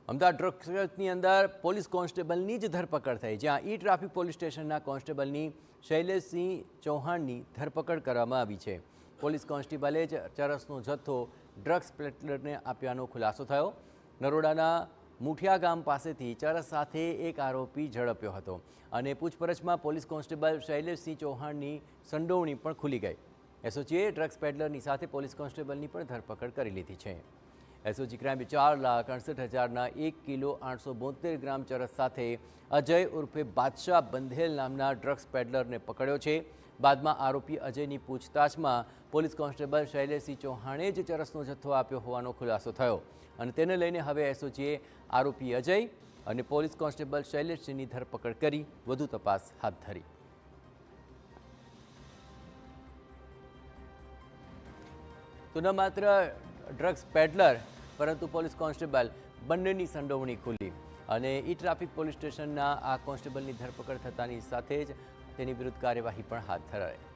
અમદાવાદ ડ્રગ્સની અંદર પોલીસ કોન્સ્ટેબલની જ ધરપકડ થઈ, જ્યાં ઈ ટ્રાફિક પોલીસ સ્ટેશનના કોન્સ્ટેબલની શૈલેષસિંહ ચૌહાણની ધરપકડ કરવામાં આવી છે। પોલીસ કોન્સ્ટેબલે જ ચરસનો જથ્થો ડ્રગ્સ પેડલરને આપ્યાનો ખુલાસો થયો। નરોડાના મુઠિયા ગામ પાસેથી ચરસ સાથે એક આરોપી ઝડપ્યો હતો અને પૂછપરછમાં પોલીસ કોન્સ્ટેબલ શૈલેષસિંહ ચૌહાણની સંડોવણી પણ ખુલી ગઈ। એસઓજીએ ડ્રગ્સ પેડલરની સાથે પોલીસ કોન્સ્ટેબલની પણ ધરપકડ કરી લીધી છે। એસઓજી ક્રાઇમે 4,68,000ના 1 કિલો 872 ગ્રામ ચરસ સાથે અજય ઉર્ફે બાદશાહ બંધેલ નામના ડ્રગ્સ પેડલરને પકડ્યો છે। બાદમાં આરોપી અજયની પૂછતાછમાં પોલીસ કોન્સ્ટેબલ શૈલેષસિંહ ચૌહાણે જ ચરસનો જથ્થો આપ્યો હોવાનો ખુલાસો થયો અને તેને લઈને હવે એસઓજીએ આરોપી અજય અને પોલીસ કોન્સ્ટેબલ શૈલેષસિંહની ધરપકડ કરી વધુ તપાસ હાથ ધરી। તો ન માત્ર ડ્રગ્સ પેડલર પરંતુ પોલીસ કોન્સ્ટેબલ બંનેની સંડોવણી ખુલી અને ઈ ટ્રાફિક પોલીસ સ્ટેશનના આ કોન્સ્ટેબલની ધરપકડ થતાની સાથે જ તેની વિરુદ્ધ કાર્યવાહી પણ હાથ ધરાઈ।